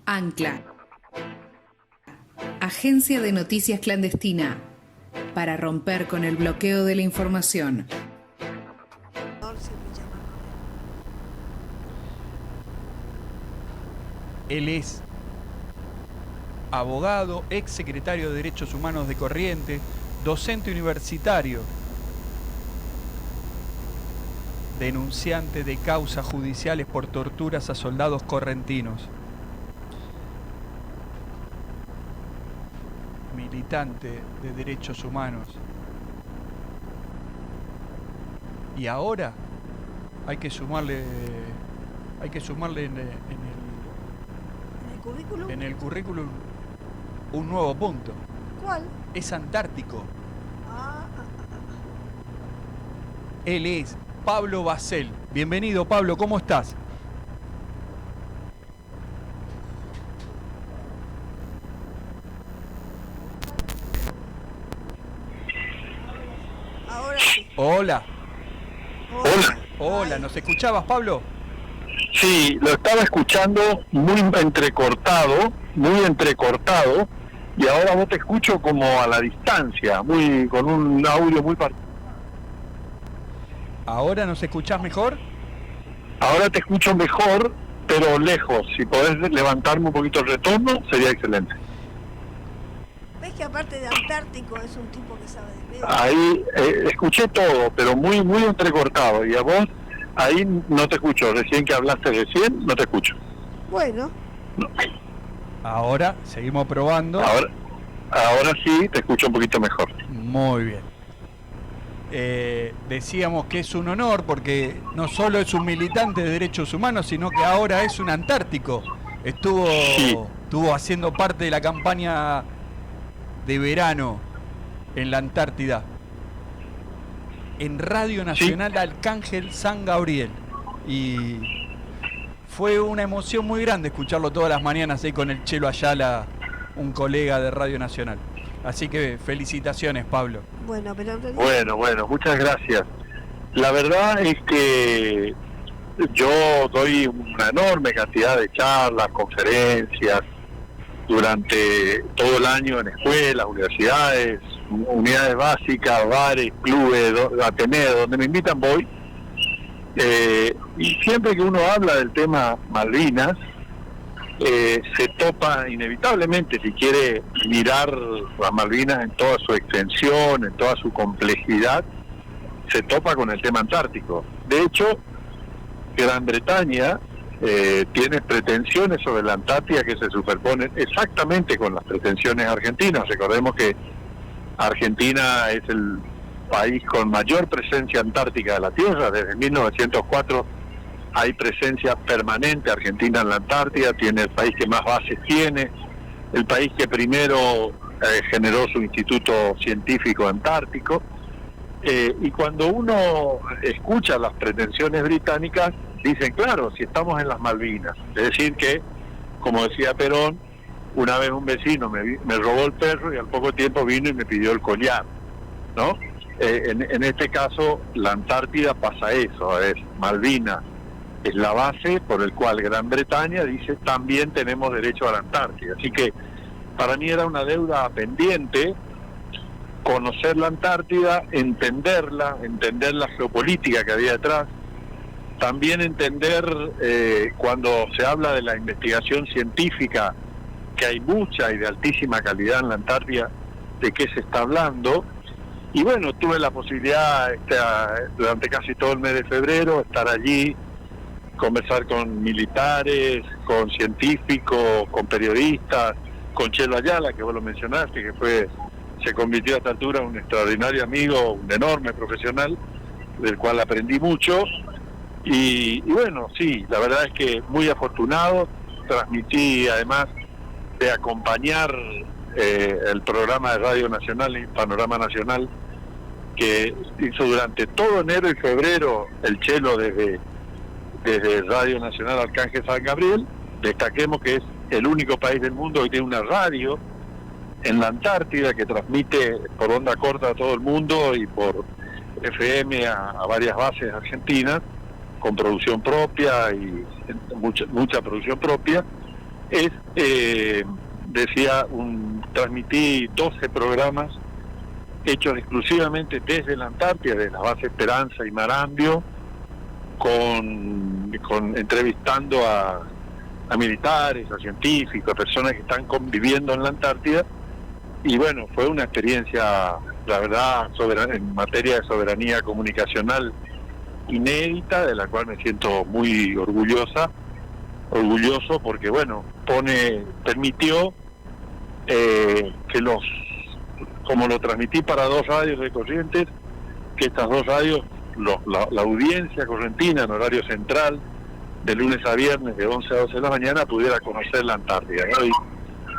Ancla, agencia de noticias clandestina, para romper con el bloqueo de la información. Él es abogado, ex secretario de Derechos Humanos de Corrientes, docente universitario, denunciante de causas judiciales por torturas a soldados correntinos, militante de derechos humanos. Y ahora hay que sumarle en el currículum un nuevo punto. ¿Cuál? Es antártico. Él es Pablo Basel. Bienvenido, Pablo, ¿cómo estás? Ahora sí. Hola. Hola. Hola, ¿nos escuchabas, Pablo? Sí, lo estaba escuchando muy entrecortado, y ahora vos te escucho como a la distancia, con un audio muy particular. ¿Ahora nos escuchás mejor? Ahora te escucho mejor, pero lejos. Si podés levantarme un poquito el retorno, sería excelente. ¿Ves que aparte de Antártico es un tipo que sabe de medio? Ahí escuché todo, pero muy entrecortado, y a vos ahí no te escucho. Recién que hablaste no te escucho. Bueno. No. Ahora seguimos probando. Ahora sí te escucho un poquito mejor. Muy bien. Decíamos que es un honor porque no solo es un militante de derechos humanos, sino que ahora es un antártico. Estuvo haciendo parte de la campaña de verano en la Antártida, en Radio Nacional, sí. Arcángel San Gabriel. Y fue una emoción muy grande escucharlo todas las mañanas ahí con el Chelo Ayala, un colega de Radio Nacional. Así que felicitaciones, Pablo. Bueno, muchas gracias. La verdad es que yo doy una enorme cantidad de charlas, conferencias, durante todo el año en escuelas, universidades, unidades básicas, bares, clubes, ateneos, donde me invitan voy. Y siempre que uno habla del tema Malvinas, se topa inevitablemente, si quiere mirar las Malvinas en toda su extensión, en toda su complejidad, se topa con el tema antártico. De hecho, Gran Bretaña tiene pretensiones sobre la Antártida que se superponen exactamente con las pretensiones argentinas. Recordemos que Argentina es el país con mayor presencia antártica de la Tierra. Desde 1904 hay presencia permanente argentina en la Antártida, tiene el país que más bases tiene, el país que primero generó su instituto científico antártico, y cuando uno escucha las pretensiones británicas, dicen, claro, si estamos en las Malvinas, es decir que, como decía Perón, una vez un vecino me robó el perro y al poco tiempo vino y me pidió el collar, ¿no? En este caso, la Antártida pasa eso, es Malvinas, es la base por el cual Gran Bretaña dice también tenemos derecho a la Antártida. Así que para mí era una deuda pendiente conocer la Antártida, entender la geopolítica que había detrás, también entender cuando se habla de la investigación científica, que hay mucha y de altísima calidad en la Antártida, de qué se está hablando. Y bueno, tuve la posibilidad durante casi todo el mes de febrero estar allí, conversar con militares, con científicos, con periodistas, con Chelo Ayala, que vos lo mencionaste, que se convirtió a esta altura en un extraordinario amigo, un enorme profesional, del cual aprendí mucho. Y bueno, sí, la verdad es que muy afortunado. Transmití, además de acompañar el programa de Radio Nacional y Panorama Nacional, que hizo durante todo enero y febrero el Chelo desde Radio Nacional Arcángel San Gabriel. Destaquemos que es el único país del mundo que tiene una radio en la Antártida que transmite por onda corta a todo el mundo y por FM a varias bases argentinas, con producción propia y mucha producción propia. es, transmití 12 programas hechos exclusivamente desde la Antártida, de la base Esperanza y Marambio, entrevistando a militares, a científicos, a personas que están conviviendo en la Antártida. Y bueno, fue una experiencia, la verdad, en materia de soberanía comunicacional inédita, de la cual me siento muy orgulloso, porque bueno, permitió que como lo transmití para 2 radios de Corrientes, que estas 2 radios, la audiencia correntina en horario central, de lunes a viernes de 11 a 12 de la mañana, pudiera conocer la Antártida, ¿no?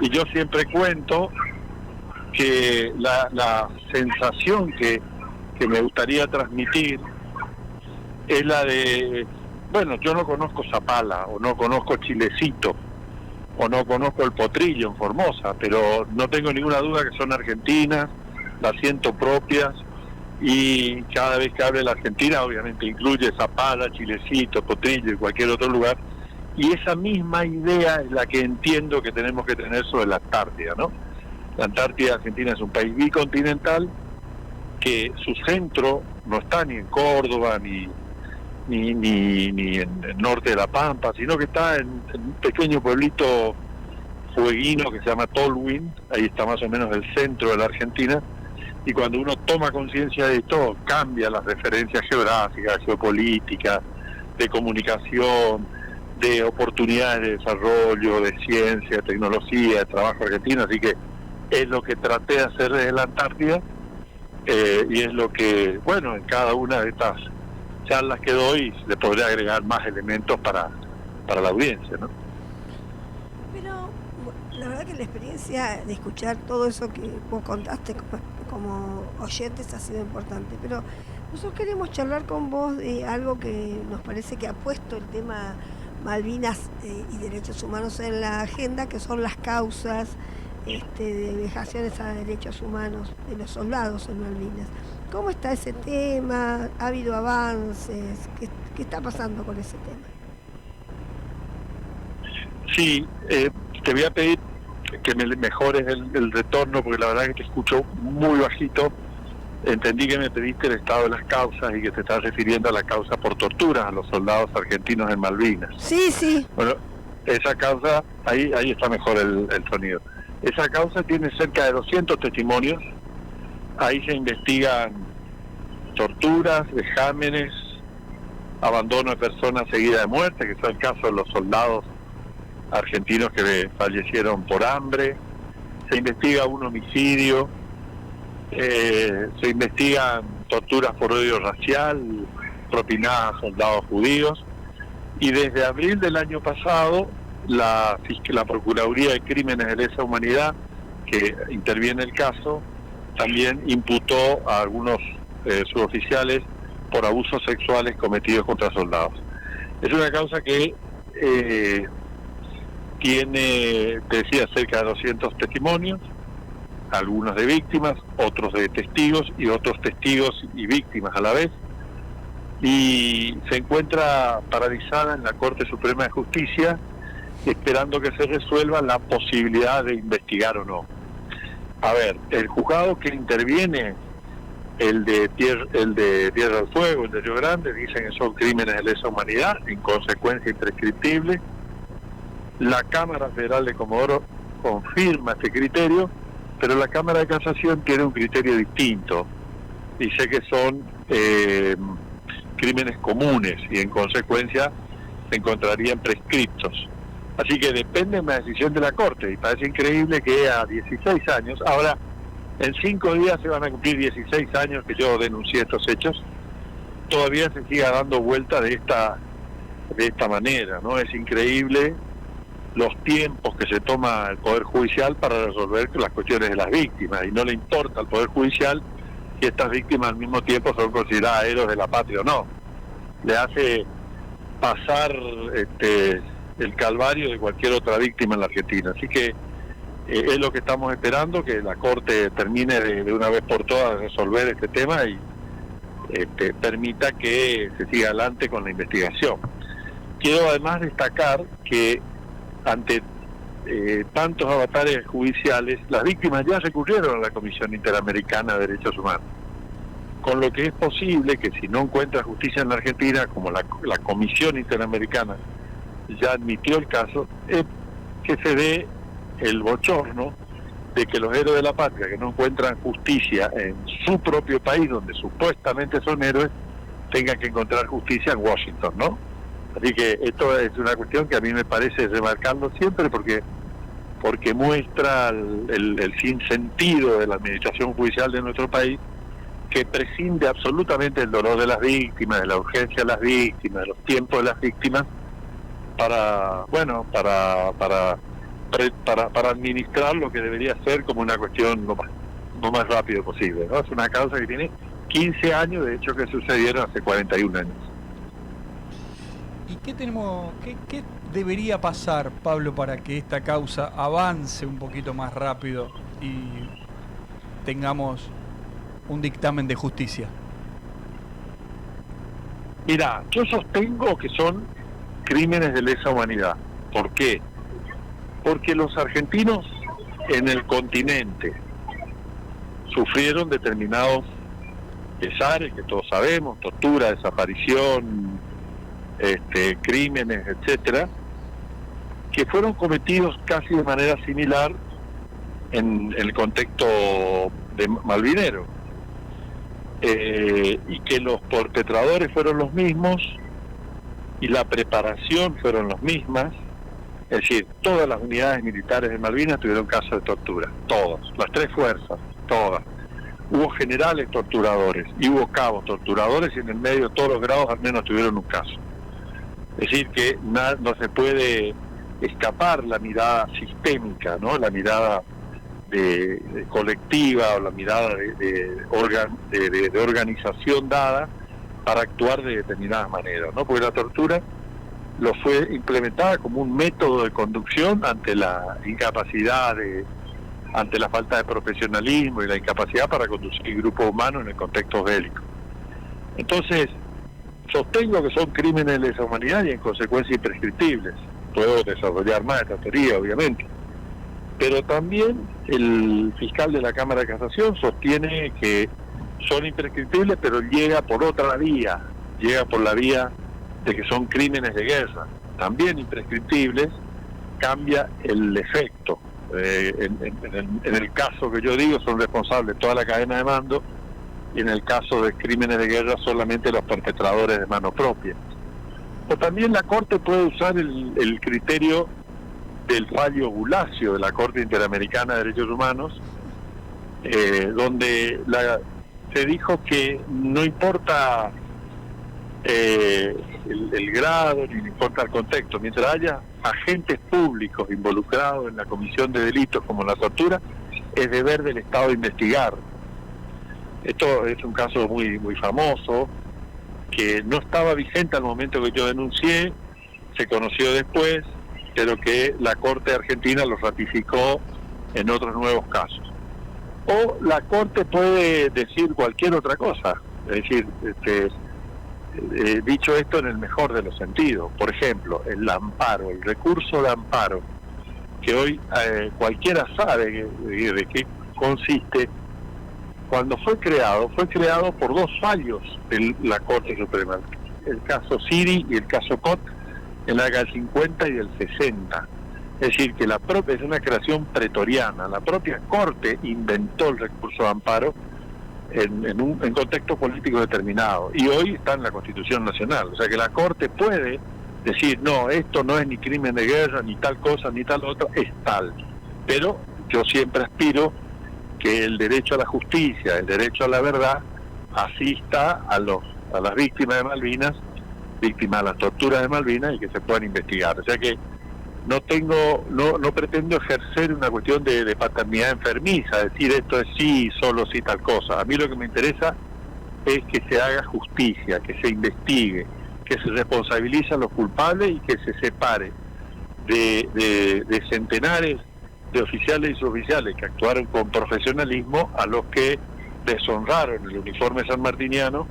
Y yo siempre cuento que la sensación que me gustaría transmitir es la de, bueno, yo no conozco Zapala, o no conozco Chilecito, o no conozco el Potrillo en Formosa, pero no tengo ninguna duda que son argentinas, las siento propias, y cada vez que hable la Argentina obviamente incluye Zapala, Chilecito, Potrillo y cualquier otro lugar, y esa misma idea es la que entiendo que tenemos que tener sobre la Antártida, ¿no? La Antártida Argentina es un país bicontinental, que su centro no está ni en Córdoba ni en el norte de La Pampa, sino que está en un pequeño pueblito fueguino que se llama Tolwyn. Ahí está más o menos el centro de la Argentina, y cuando uno toma conciencia de esto, cambia las referencias geográficas, geopolíticas, de comunicación, de oportunidades de desarrollo, de ciencia, tecnología, de trabajo argentino. Así que es lo que traté de hacer desde la Antártida, y es lo que, bueno, en cada una de estas charlas que doy le podré agregar más elementos para la audiencia, ¿no? Pero la verdad que la experiencia de escuchar todo eso que vos contaste como oyentes ha sido importante, pero nosotros queremos charlar con vos de algo que nos parece que ha puesto el tema Malvinas y derechos humanos en la agenda, que son las causas de vejaciones a derechos humanos de los soldados en Malvinas. ¿Cómo está ese tema? ¿Ha habido avances? ¿Qué está pasando con ese tema? Sí, te voy a pedir que me mejores el retorno, porque la verdad es que te escucho muy bajito. Entendí que me pediste el estado de las causas y que te estás refiriendo a la causa por tortura a los soldados argentinos en Malvinas. Sí. Bueno, esa causa, ahí está mejor el sonido. Esa causa tiene cerca de 200 testimonios. Ahí se investigan torturas, vejámenes, abandono de personas seguida de muerte, que es el caso de los soldados argentinos que fallecieron por hambre. Se investiga un homicidio, se investigan torturas por odio racial propinadas a soldados judíos, y desde abril del año pasado la Procuraduría de Crímenes de Lesa Humanidad, que interviene el caso, también imputó a algunos suboficiales por abusos sexuales cometidos contra soldados. Es una causa que tiene, te decía, cerca de 200 testimonios, algunos de víctimas, otros de testigos y otros testigos y víctimas a la vez, y se encuentra paralizada en la Corte Suprema de Justicia, esperando que se resuelva la posibilidad de investigar o no. A ver, el juzgado que interviene, el de Tierra del Fuego, el de Río Grande, dicen que son crímenes de lesa humanidad, en consecuencia imprescriptible. La Cámara Federal de Comodoro confirma este criterio, pero la Cámara de Casación tiene un criterio distinto. Dice que son crímenes comunes y en consecuencia se encontrarían prescriptos. Así que depende de la decisión de la Corte, y parece increíble que a 16 años, ahora en 5 días se van a cumplir 16 años que yo denuncié estos hechos, todavía se siga dando vuelta de esta manera, ¿no? Es increíble los tiempos que se toma el Poder Judicial para resolver las cuestiones de las víctimas, y no le importa al Poder Judicial si estas víctimas al mismo tiempo son consideradas héroes de la patria o no. Le hace pasar el calvario de cualquier otra víctima en la Argentina. Así que es lo que estamos esperando, que la Corte termine de una vez por todas de resolver este tema y permita que se siga adelante con la investigación. Quiero además destacar que ante tantos avatares judiciales, las víctimas ya recurrieron a la Comisión Interamericana de Derechos Humanos. Con lo que es posible que si no encuentra justicia en la Argentina, como la Comisión Interamericana ya admitió el caso, que se dé el bochorno de que los héroes de la patria que no encuentran justicia en su propio país, donde supuestamente son héroes, tengan que encontrar justicia en Washington, ¿no? Así que esto es una cuestión que a mí me parece remarcarlo siempre porque muestra el sinsentido de la administración judicial de nuestro país, que prescinde absolutamente del dolor de las víctimas, de la urgencia de las víctimas, de los tiempos de las víctimas, para administrar lo que debería ser como una cuestión lo más rápido posible, ¿no? Es una causa que tiene 15 años, de hecho que sucedieron hace 41 años. ¿Y qué debería pasar, Pablo, para que esta causa avance un poquito más rápido y tengamos un dictamen de justicia? Mira, yo sostengo que son crímenes de lesa humanidad. ¿Por qué? Porque los argentinos en el continente sufrieron determinados pesares que todos sabemos, tortura, desaparición, crímenes, etcétera, que fueron cometidos casi de manera similar en el contexto de malvinero, y que los perpetradores fueron los mismos y la preparación fueron las mismas. Es decir, todas las unidades militares de Malvinas tuvieron casos de tortura, todas, las tres fuerzas, todas. Hubo generales torturadores y hubo cabos torturadores, y en el medio todos los grados al menos tuvieron un caso. Es decir, que no se puede escapar la mirada sistémica, ¿no? La mirada de colectiva, o la mirada de organización dada para actuar de determinadas maneras, ¿no? Porque la tortura lo fue implementada como un método de conducción ante la incapacidad ante la falta de profesionalismo y la incapacidad para conducir grupos humanos en el contexto bélico. Entonces, sostengo que son crímenes de lesa humanidad y en consecuencia imprescriptibles. Puedo desarrollar más esta teoría, obviamente. Pero también el fiscal de la Cámara de Casación sostiene que son imprescriptibles, pero llega por otra vía, llega por la vía de que son crímenes de guerra, también imprescriptibles, cambia el efecto. En el caso que yo digo son responsables toda la cadena de mando, y en el caso de crímenes de guerra solamente los perpetradores de mano propia. O también la Corte puede usar el criterio del fallo Bulacio de la Corte Interamericana de Derechos Humanos, donde se dijo que no importa el grado, ni importa el contexto, mientras haya agentes públicos involucrados en la comisión de delitos como la tortura, es deber del Estado investigar. Esto es un caso muy famoso, que no estaba vigente al momento que yo denuncié, se conoció después, pero que la Corte Argentina lo ratificó en otros nuevos casos. O la Corte puede decir cualquier otra cosa, es decir, dicho esto en el mejor de los sentidos. Por ejemplo, el amparo, el recurso de amparo, que hoy cualquiera sabe de qué consiste. Cuando fue creado por dos fallos de la Corte Suprema, el caso Siri y el caso Cot, en la década del 50 y del 60. Es decir, que es una creación pretoriana. La propia Corte inventó el recurso de amparo en contexto político determinado, y hoy está en la Constitución Nacional. O sea que la Corte puede decir, no, esto no es ni crimen de guerra, ni tal cosa, ni tal otra, es tal. Pero yo siempre aspiro que el derecho a la justicia, el derecho a la verdad, asista a las víctimas de Malvinas, víctimas de las torturas de Malvinas, y que se puedan investigar. O sea que no pretendo ejercer una cuestión de paternidad enfermiza, decir esto es sí, solo sí tal cosa. A mí lo que me interesa es que se haga justicia, que se investigue, que se responsabilice a los culpables y que se separe de centenares de oficiales y suboficiales que actuaron con profesionalismo a los que deshonraron el uniforme sanmartiniano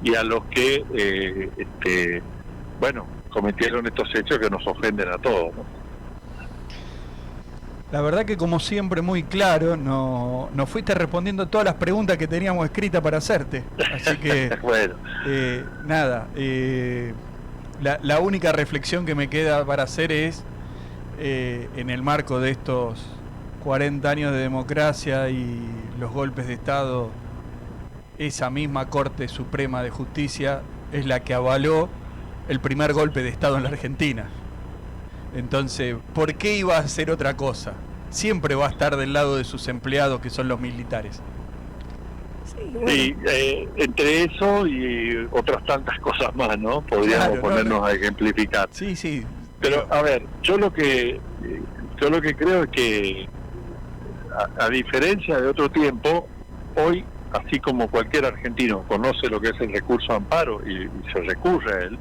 y a los que cometieron estos hechos que nos ofenden a todos, ¿no? La verdad que como siempre muy claro, nos fuiste respondiendo todas las preguntas que teníamos escritas para hacerte. Así que, Bueno, nada, la única reflexión que me queda para hacer es, en el marco de estos 40 años de democracia y los golpes de Estado, esa misma Corte Suprema de Justicia es la que avaló el primer golpe de Estado en la Argentina. Entonces, ¿por qué iba a hacer otra cosa? Siempre va a estar del lado de sus empleados, que son los militares. Sí, bueno. sí, entre eso y otras tantas cosas más, ¿no? Podríamos Claro, ponernos a ejemplificar. Sí, sí. Pero, a ver, yo lo que creo es que, a diferencia de otro tiempo, hoy, así como cualquier argentino conoce lo que es el recurso de amparo y se recurre a él,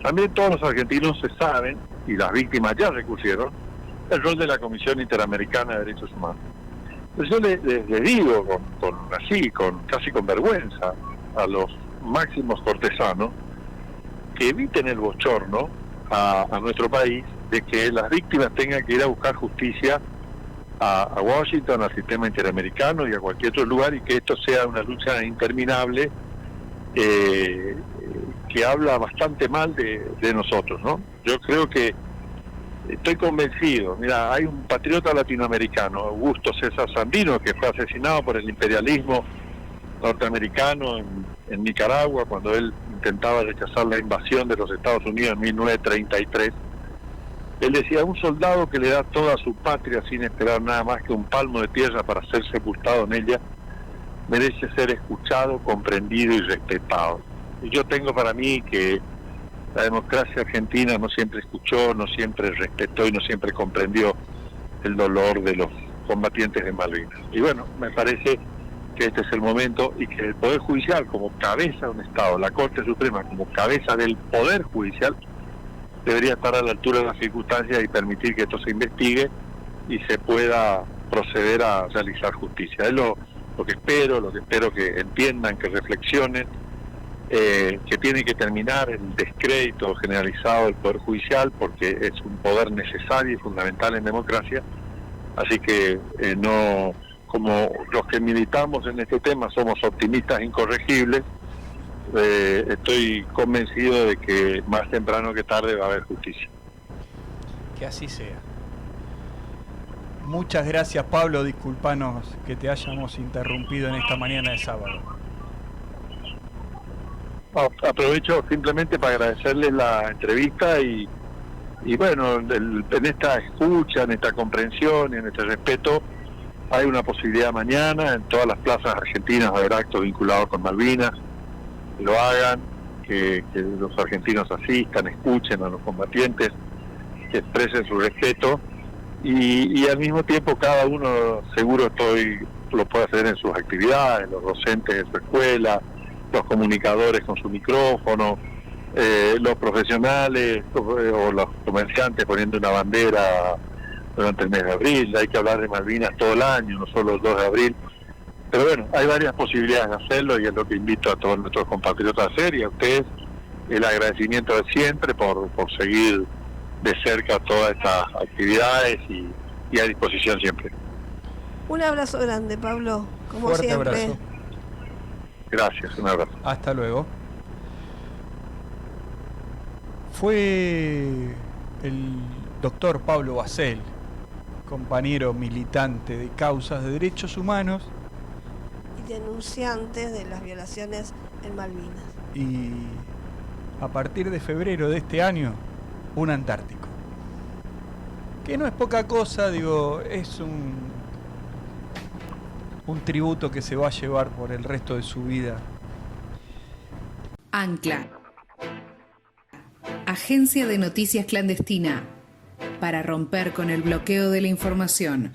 también todos los argentinos se saben, y las víctimas ya recurrieron, el rol de la Comisión Interamericana de Derechos Humanos. Entonces yo les digo casi con vergüenza a los máximos cortesanos que eviten el bochorno a nuestro país de que las víctimas tengan que ir a buscar justicia a Washington, al sistema interamericano y a cualquier otro lugar, y que esto sea una lucha interminable que habla bastante mal de nosotros, ¿no? Yo creo que estoy convencido. Mira, hay un patriota latinoamericano, Augusto César Sandino, que fue asesinado por el imperialismo norteamericano en Nicaragua cuando él intentaba rechazar la invasión de los Estados Unidos en 1933. Él decía: un soldado que le da toda su patria sin esperar nada más que un palmo de tierra para ser sepultado en ella, merece ser escuchado, comprendido y respetado. Y yo tengo para mí que la democracia argentina no siempre escuchó, no siempre respetó y no siempre comprendió el dolor de los combatientes de Malvinas. Y bueno, me parece que este es el momento, y que el Poder Judicial, como cabeza de un Estado, la Corte Suprema como cabeza del Poder Judicial, debería estar a la altura de las circunstancias y permitir que esto se investigue y se pueda proceder a realizar justicia. Es lo que espero que entiendan, que reflexionen, que tiene que terminar el descrédito generalizado del Poder Judicial, porque es un poder necesario y fundamental en democracia. Así que no, como los que militamos en este tema somos optimistas incorregibles, estoy convencido de que más temprano que tarde va a haber justicia. Que así sea. Muchas gracias, Pablo. Disculpanos que te hayamos interrumpido en esta mañana de sábado. Aprovecho simplemente para agradecerles la entrevista y bueno, en esta escucha, en esta comprensión y en este respeto, hay una posibilidad mañana. En todas las plazas argentinas va a haber actos vinculados con Malvinas, que lo hagan, que los argentinos asistan, escuchen a los combatientes, que expresen su respeto, y al mismo tiempo cada uno seguro lo puede hacer en sus actividades, los docentes en su escuela, los comunicadores con su micrófono, los profesionales o los comerciantes poniendo una bandera durante el mes de abril. Hay que hablar de Malvinas todo el año, no solo el 2 de abril. Pero bueno, hay varias posibilidades de hacerlo, y es lo que invito a todos nuestros compatriotas a hacer, y a ustedes el agradecimiento de siempre por seguir de cerca todas estas actividades y a disposición siempre. Un abrazo grande, Pablo, como Fuerte siempre. abrazo. Gracias, un abrazo. Hasta luego. Fue el doctor Pablo Basel, compañero militante de causas de derechos humanos Y denunciantes de las violaciones en Malvinas. y a partir de febrero de este año, un antártico. Que no es poca cosa, digo, es un tributo que se va a llevar por el resto de su vida. Ancla. Agencia de noticias clandestina. Para romper con el bloqueo de la información.